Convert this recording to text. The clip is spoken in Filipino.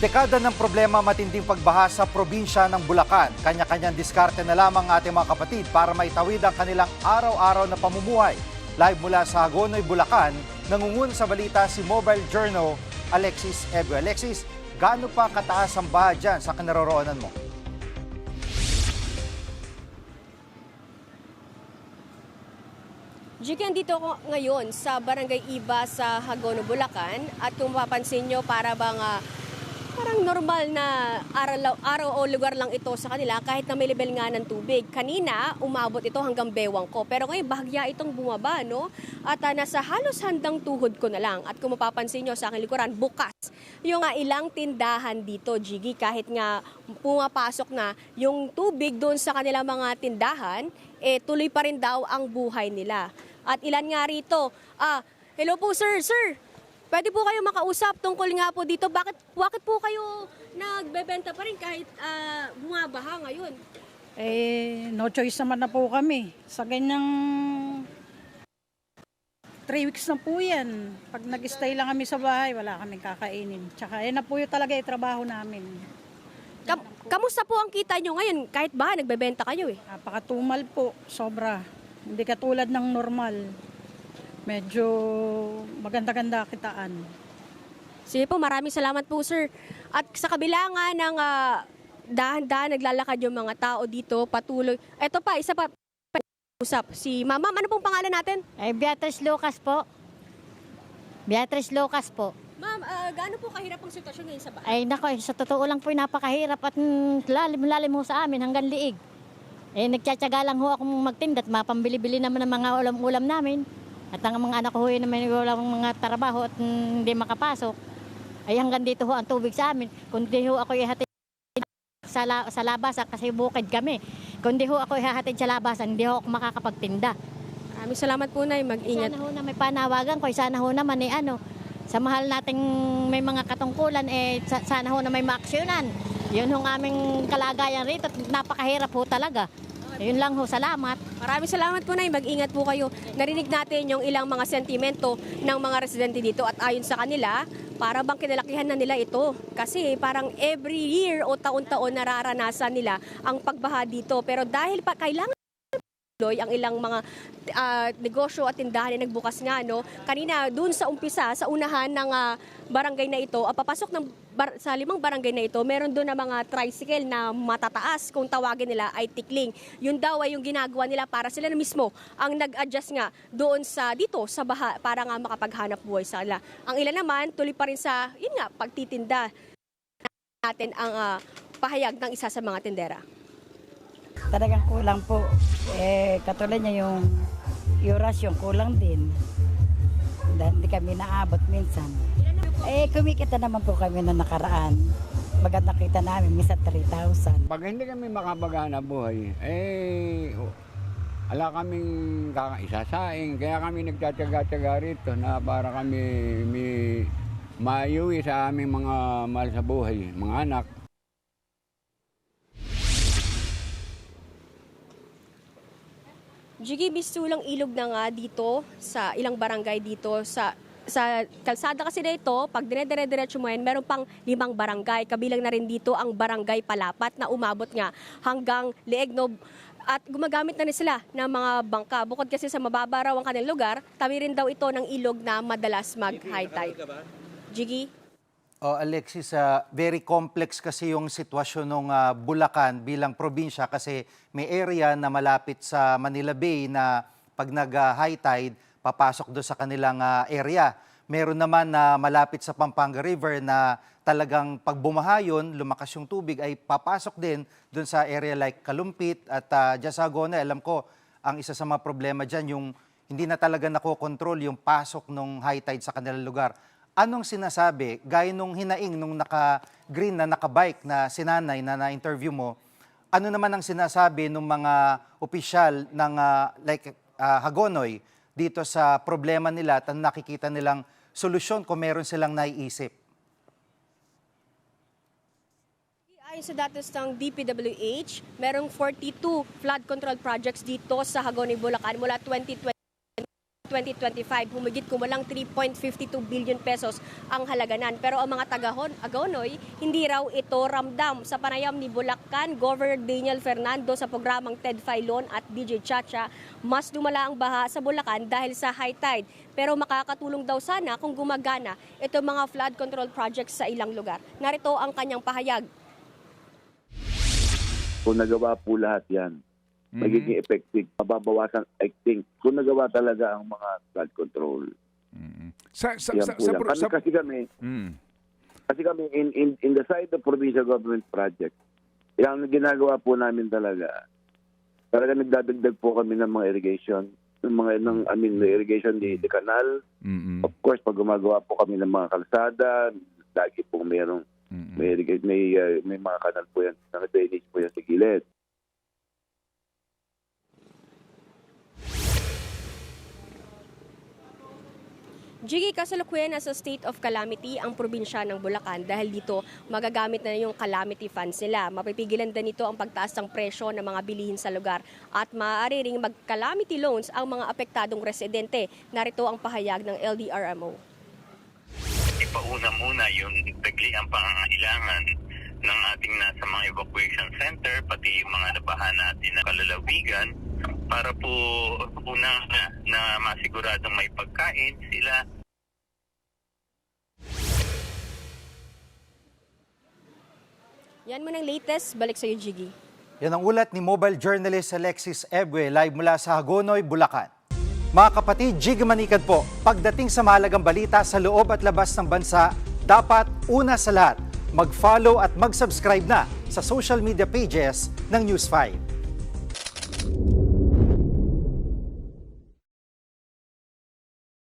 Dekada ng problema matinding pagbaha sa probinsya ng Bulacan. Kanya-kanyang diskarte na lamang ating mga kapatid para maitawid ang kanilang araw-araw na pamumuhay. Live mula sa Hagonoy, Bulacan, nangungun sa balita si Mobile Journal Alexis Ebio. Alexis, gaano pa kataas ang baha dyan sa kinaroroonan mo? Jiki, andito ako ngayon sa Barangay Iba sa Hagonoy, Bulacan. At kung mapapansin nyo, parang normal na araw o lugar lang ito sa kanila kahit na may level nga ng tubig. Kanina, umabot ito hanggang bewang ko. Pero ngayon, bahagya itong bumaba, no? At nasa halos handang tuhod ko na lang. At kung mapapansin nyo sa aking likuran, bukas yung ilang tindahan dito, Jiggy. Kahit nga pumapasok na yung tubig doon sa kanilang mga tindahan, tuloy pa rin daw ang buhay nila. At ilan nga rito, hello po sir, pwede po kayo makausap tungkol nga po dito. Bakit po kayo nagbebenta pa rin kahit bumabaha ngayon? No choice naman na po kami. Sa ganyang 3 weeks na po yan. Pag nag-stay lang kami sa bahay, wala kaming kakainin. Tsaka na po yung talaga yung trabaho namin. Kamusta po ang kita nyo ngayon? Kahit ba nagbebenta kayo eh? Napakatumal po, sobra. Hindi katulad ng normal. Medyo maganda-ganda kitaan. Sige po, maraming salamat po sir. At sa kabila nga ng dahan-dahan naglalakad yung mga tao dito, patuloy. Ito pa, isa pa usap. Si Ma'am, ano pong pangalan natin? Beatrice Lucas po. Beatrice Lucas po. Ma'am, gaano po kahirap ang sitwasyon ngayon sa bahay? Ay nako, sa totoo lang po napakahirap at lalim ho sa amin hanggang liig. Nagtsatsaga lang ho akong magtinda at mapambili-bili naman ng mga ulam-ulam namin. At ang mga anak ko naman walang mga trabaho at hindi makapasok. Ay hanggang dito ho ang tubig sa amin. Kundi ho ako ihatid sa labasan kasi bukid kami. Kundi ho ako ihatid sa labasan, hindi ho ako makakapagtinda. Maraming salamat po na, mag-ingat. Sana ho na may panawagan ko, sana ho naman sa mahal nating may mga katungkulan, sana ho na may maaksyonan. Yun ho ang aming kalagayan rito at napakahirap ho talaga. Yun lang ho, salamat. Maraming salamat po na, mag-ingat po kayo. Narinig natin yung ilang mga sentimento ng mga residente dito at ayon sa kanila, para bang kinalakihan na nila ito. Kasi parang every year o taon-taon nararanasan nila ang pagbaha dito. Pero dahil pa kailangan ang ilang mga negosyo at tindahan na nagbukas nga, no? Kanina, dun sa umpisa, sa unahan ng barangay na ito, papasok sa 5 barangay na ito, meron doon na mga tricycle na matataas, kung tawagin nila ay tikling. Yun daw ay yung ginagawa nila para sila na mismo ang nag-adjust nga doon dito sa baha para nga makapaghanap buhay sa kanila. Ang ilan naman, tuloy pa rin sa, yun nga, pagtitinda natin ang pahayag ng isa sa mga tindera. Talagang kulang po. Katulad niya yung orasyon, kulang din. Dahil hindi kami naabot minsan. Kumikita naman po kami na nakaraan. Maganda kita namin, minsan 3,000. Pag hindi kami makapaghanap buhay, wala kaming kakaisasaing. Kaya kami nagtatyaga-tyaga rito na para kami mayuwi sa aming mga mahal sa buhay, mga anak. Jiggy, bistulang ilog na nga dito sa ilang barangay dito sa kalsada kasi na ito, pag dire-diretso mo yan, meron pang 5 barangay. Kabilang na rin dito ang Barangay Palapat na umabot nga hanggang Leegno. At gumagamit na rin sila ng mga bangka. Bukod kasi sa mababa raw ang kanilang lugar, tabi rin daw ito ng ilog na madalas mag-high tide. Jiggy? Alexis, very complex kasi yung sitwasyon ng Bulacan bilang probinsya kasi may area na malapit sa Manila Bay na pag nag-high tide, papasok doon sa kanilang area. Meron naman na malapit sa Pampanga River na talagang pag bumaha yun, lumakas yung tubig, ay papasok din doon sa area like Kalumpit at dyan sa Hagonoy. Alam ko, ang isa sa mga problema dyan, yung hindi na talaga nakokontrol yung pasok ng high tide sa kanilang lugar. Anong sinasabi, gaya nung hinaing, nung naka-green na naka-bike na sinanay na na-interview mo, ano naman ang sinasabi ng mga opisyal ng Hagonoy dito sa problema nila at nakikita nilang solusyon kung meron silang naiisip? Ayon sa datos ng DPWH, merong 42 flood control projects dito sa Hagonoy, Bulacan mula 2020 2025. Humigit kumulang 3.52 billion pesos ang halaganan. Pero ang mga taga-Agonoy, hindi raw ito ramdam. Sa panayam ni Bulacan, Governor Daniel Fernando sa programang Ted Filon at DJ Chacha, mas lumala ang baha sa Bulacan dahil sa high tide. Pero makakatulong daw sana kung gumagana itong mga flood control projects sa ilang lugar. Narito ang kanyang pahayag. Kung nagawa po lahat yan, magiging effective, mababawasan, I think, kung nagawa talaga ang mga flood control. Yan po yan. Kasi kami, in the side of provincial government project, yung ginagawa po namin talaga nagdadagdag po kami ng mga irrigation, irrigation di canal. Of course, pag gumagawa po kami ng mga kalsada, lagi po mayroong may mga kanal po yan, naka-drainage po yan sa gilid. Jiggy, kasalukuyan nasa state of calamity ang probinsya ng Bulacan dahil dito magagamit na yung calamity funds nila. Mapipigilan din ito ang pagtaas ng presyo ng mga bilihin sa lugar at maaari ring mag-calamity loans ang mga apektadong residente. Narito ang pahayag ng LDRMO. Ipauna muna yung bigli ang pangangailangan ng ating nasa mga evacuation center, pati yung mga nabahan natin na kalalawigan, para po una na masiguradong may pagkain sila. Yan mo ng latest. Balik sa iyo, Jiggy. Yan ang ulat ni mobile journalist Alexis Ebue, live mula sa Hagonoy, Bulacan. Mga kapatid, Jiggy Manikad po. Pagdating sa mahalagang balita sa loob at labas ng bansa, dapat una sa lahat, mag-follow at mag-subscribe na sa social media pages ng News 5.